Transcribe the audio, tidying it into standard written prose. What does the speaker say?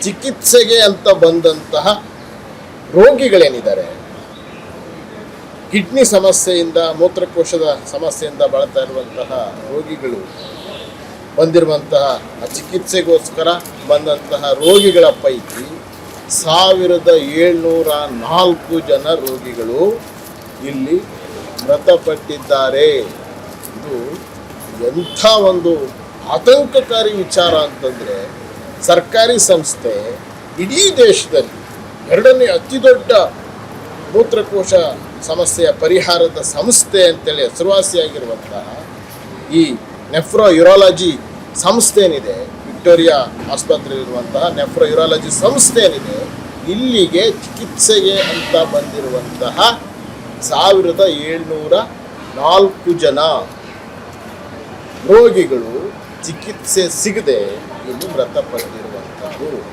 ಚಿಕಿತ್ಸೆಗೆ ಅಂತ ಬಂದಂತಹ ರೋಗಿಗಳೇನಿದ್ದಾರೆ, ಕಿಡ್ನಿ ಸಮಸ್ಯೆಯಿಂದ, ಮೂತ್ರಕೋಶದ ಸಮಸ್ಯೆಯಿಂದ ಬಳಲ್ತಾ ಇರುವಂತಹ ರೋಗಿಗಳು ಬಂದಿರುವಂತಹ ಚಿಕಿತ್ಸೆಗೋಸ್ಕರ ಬಂದಂತಹ ರೋಗಿಗಳ ಪೈಕಿ 1704 ಜನ ರೋಗಿಗಳು ಇಲ್ಲಿ ಮೃತಪಟ್ಟಿದ್ದಾರೆ. ಇದು ಎಂಥ ಒಂದು ಆತಂಕಕಾರಿ ವಿಚಾರ ಅಂತಂದರೆ, ಸರ್ಕಾರಿ ಸಂಸ್ಥೆ ಇಡೀ ದೇಶದಲ್ಲಿ 2ನೇ ಅತಿ ದೊಡ್ಡ ಮೂತ್ರಕೋಶ ಸಮಸ್ಯೆಯ ಪರಿಹಾರದ ಸಂಸ್ಥೆ ಅಂತೇಳಿ ಹೆಸರುವಾಸಿಯಾಗಿರುವಂತಹ ಈ ನೆಫ್ರೋ ಯೂರಾಲಜಿ ಸಂಸ್ಥೆ ಏನಿದೆ, ವಿಕ್ಟೋರಿಯಾ ಆಸ್ಪತ್ರೆಯಲ್ಲಿರುವಂತಹ ನೆಫ್ರೋ ಯೂರಾಲಜಿ ಸಂಸ್ಥೆ ಏನಿದೆ, ಇಲ್ಲಿಗೆ ಚಿಕಿತ್ಸೆಗೆ ಅಂತ ಬಂದಿರುವಂತಹ 1704 ಜನ ರೋಗಿಗಳು ಚಿಕಿತ್ಸೆ ಸಿಗದೆ ಇಲ್ಲಿ ಮೃತಪಟ್ಟಿರುವಂಥದ್ದು.